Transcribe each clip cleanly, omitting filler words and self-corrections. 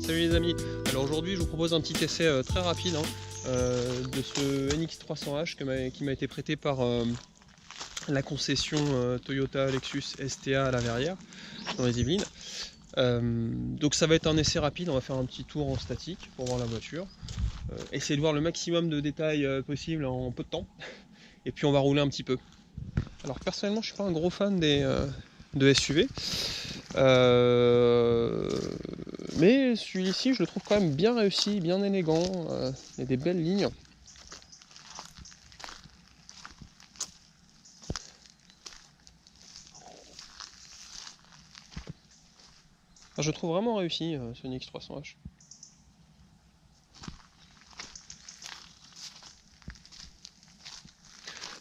Salut les amis, alors aujourd'hui je vous propose un petit essai très rapide de ce NX300H qui m'a été prêté par la concession Toyota Lexus STA à la Verrière dans les Yvelines. Donc ça va être un essai rapide, on va faire un petit tour en statique pour voir la voiture, essayer de voir le maximum de détails possible en peu de temps, et puis on va rouler un petit peu. Alors personnellement je suis pas un gros fan de SUV, mais celui-ci je le trouve quand même bien réussi, bien élégant, il y a des belles lignes. Enfin, je le trouve vraiment réussi ce NX300H.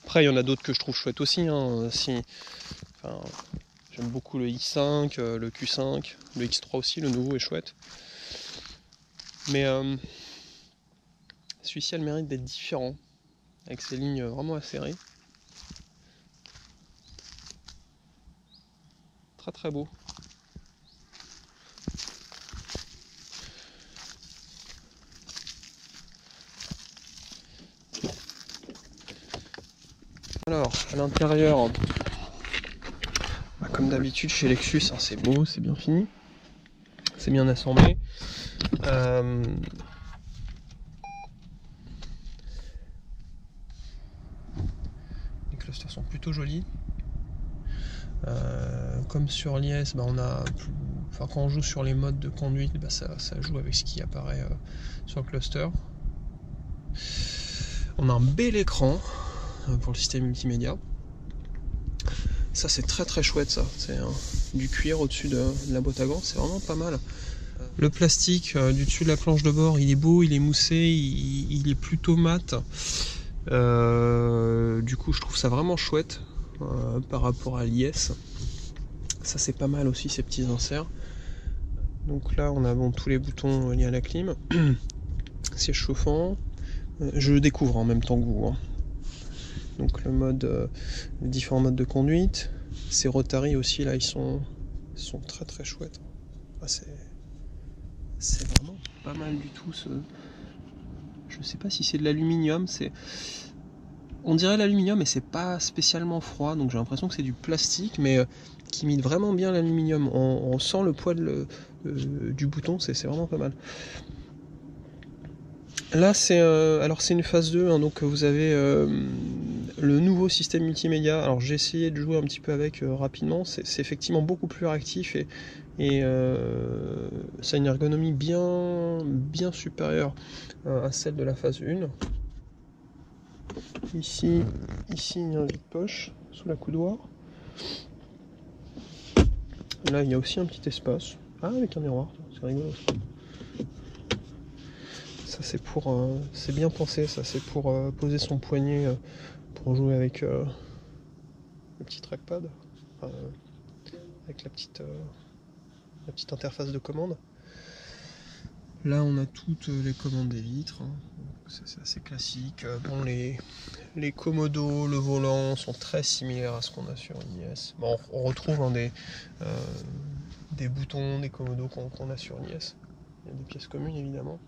Après il y en a d'autres que je trouve chouettes aussi, enfin, j'aime beaucoup le i5, le Q5, le X3 aussi, le nouveau est chouette. Mais celui-ci a le mérite d'être différent, avec ses lignes vraiment acérées. Très très beau. Alors, à l'intérieur, comme d'habitude chez Lexus, c'est beau, c'est bien fini, c'est bien assemblé. Les clusters sont plutôt jolis. Comme sur l'IS, quand on joue sur les modes de conduite, ça joue avec ce qui apparaît sur le cluster. On a un bel écran pour le système multimédia. Ça c'est très très chouette, ça. C'est du cuir au-dessus de la boîte à gants, c'est vraiment pas mal. Le plastique du dessus de la planche de bord, il est beau, il est moussé, il est plutôt mat. Du coup je trouve ça vraiment chouette par rapport à l'IS. Ça c'est pas mal aussi, ces petits inserts. Donc là on a tous les boutons liés à la clim. Siège chauffant. Je le découvre en même temps que vous. Donc les différents modes de conduite. Ces Rotary aussi là, ils sont très très chouettes. C'est vraiment pas mal du tout. Je sais pas si c'est de l'aluminium. On dirait l'aluminium, mais c'est pas spécialement froid. Donc j'ai l'impression que c'est du plastique, mais qui imite vraiment bien l'aluminium. On sent le poids du bouton. C'est vraiment pas mal. Là c'est une phase 2, donc vous avez le nouveau système multimédia. Alors j'ai essayé de jouer un petit peu avec rapidement, c'est effectivement beaucoup plus réactif et ça a une ergonomie bien supérieure à celle de la phase 1. Ici il y a un vide-poche sous la coudoir. Là il y a aussi un petit espace, avec un miroir, c'est rigolo. Ça c'est bien pensé, ça c'est pour poser son poignet pour jouer avec le petit trackpad, avec la petite interface de commande. Là on a toutes les commandes des vitres, c'est assez classique. Bon, les commodos, le volant sont très similaires à ce qu'on a sur l'IS. Bon, on retrouve des boutons, des commodos qu'on a sur l'IS. Il y a des pièces communes évidemment.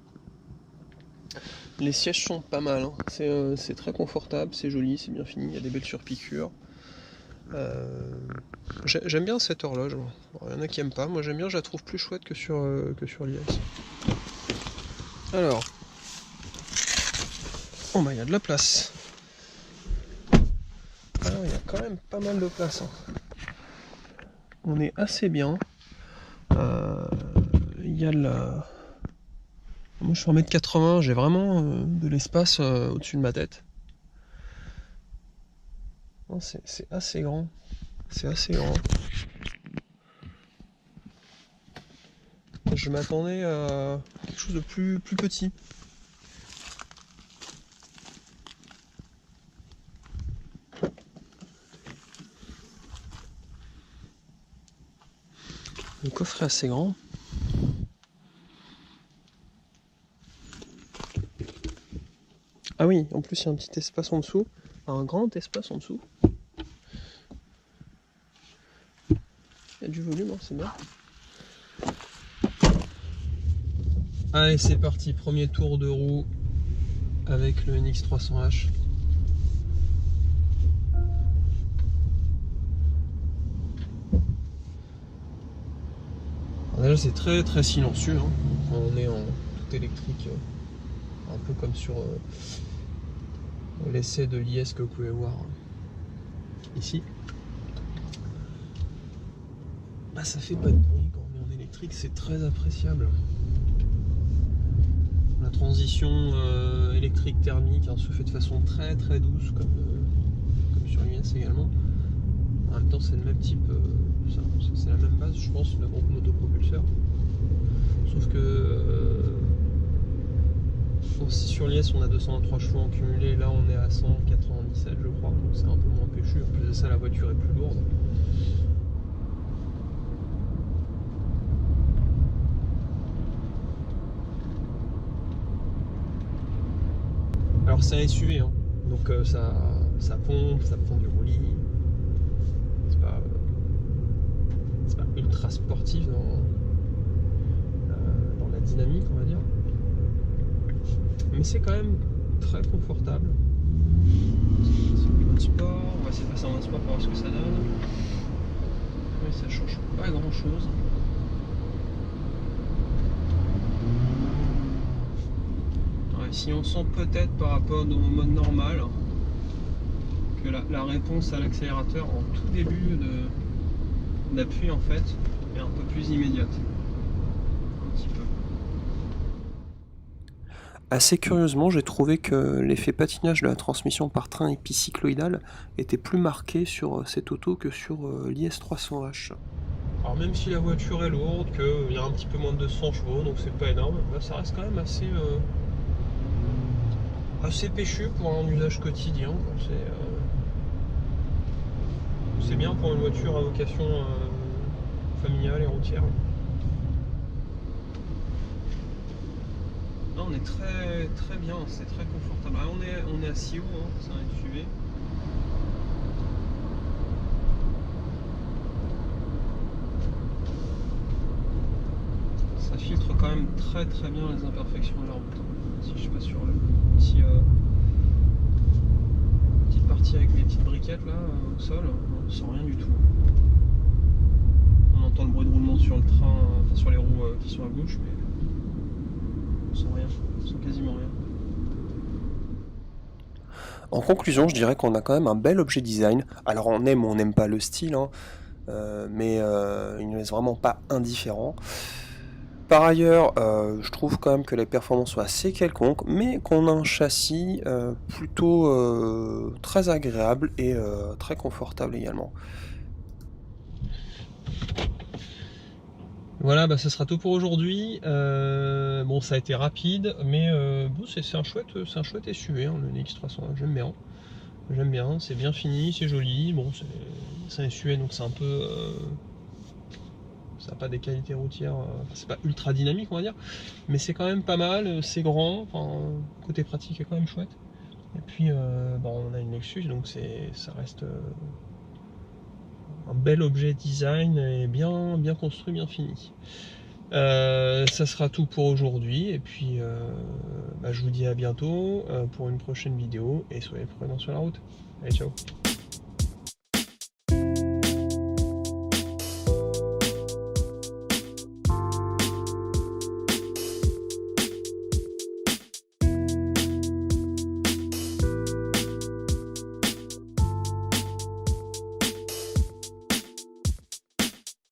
Les sièges sont pas mal, c'est très confortable, c'est joli, c'est bien fini, il y a des belles surpiqûres. J'aime bien cette horloge. Il y en a qui aiment pas, moi j'aime bien, je la trouve plus chouette que sur l'IS. Alors, il y a de la place. Alors il y a quand même pas mal de place. On est assez bien. Il y a de la... Moi je suis en 1m80, j'ai vraiment de l'espace au-dessus de ma tête. C'est assez grand. C'est assez grand. Je m'attendais à quelque chose de plus petit. Le coffre est assez grand. Ah oui, en plus il y a un petit espace en dessous. Un grand espace en dessous. Il y a du volume, c'est bien. Allez, c'est parti, premier tour de roue avec le NX300H. Alors déjà c'est très très silencieux, hein. On est en tout électrique, un peu comme sur l'essai de l'IS que vous pouvez voir ici. Bah, ça fait pas de bruit quand on est en électrique, c'est très appréciable. La transition électrique thermique, hein, se fait de façon très très douce comme sur l'IS également. En même temps c'est le même type, c'est la même base je pense, le groupe motopropulseur. Sauf que si sur l'IS on a 223 chevaux en cumulé, là on est à 197 je crois, donc c'est un peu moins péchu. En plus de ça la voiture est plus lourde. Alors c'est un SUV, hein. Donc ça pompe, ça prend du roulis. C'est pas ultra sportif dans la dynamique, on va dire. Mais c'est quand même très confortable. C'est le mode sport, on va essayer de passer en mode sport pour voir ce que ça donne. Mais ça change pas grand chose. Si on sent peut-être par rapport au mode normal que la réponse à l'accélérateur en tout début d'appui en fait est un peu plus immédiate. Un petit peu. Assez curieusement, j'ai trouvé que l'effet patinage de la transmission par train épicycloïdal était plus marqué sur cette auto que sur l'IS300H. Alors même si la voiture est lourde, qu'il y a un petit peu moins de 200 chevaux, donc c'est pas énorme, là, ça reste quand même assez péchu pour un usage quotidien. C'est bien pour une voiture à vocation familiale et routière. Là, on est très très bien, c'est très confortable. Ah, on est assis haut, hein, c'est un SUV. Ça filtre quand même très très bien les imperfections de la route. Si je passe sur le petit petite partie avec les petites briquettes là au sol, on ne sent rien du tout. On entend le bruit de roulement sur le train, enfin sur les roues qui sont à gauche, mais on sent rien, on sent quasiment rien. En conclusion, je dirais qu'on a quand même un bel objet design. Alors on aime ou on n'aime pas le style, hein, mais il ne laisse vraiment pas indifférent. Par ailleurs, je trouve quand même que les performances sont assez quelconques, mais qu'on a un châssis plutôt très agréable et très confortable également. Voilà, bah, ça sera tout pour aujourd'hui. Bon, ça a été rapide, mais bon, c'est un chouette SUV, hein, le NX300, j'aime bien. J'aime bien, c'est bien fini, c'est joli. Bon, c'est un SUV, donc c'est un peu... ça n'a pas des qualités routières, c'est pas ultra dynamique, on va dire, mais c'est quand même pas mal, c'est grand, enfin, côté pratique est quand même chouette. Et puis, bon, on a une Lexus, donc ça reste un bel objet design et bien construit, bien fini. Ça sera tout pour aujourd'hui, et puis bah, je vous dis à bientôt pour une prochaine vidéo, et soyez prudents sur la route. Allez, ciao.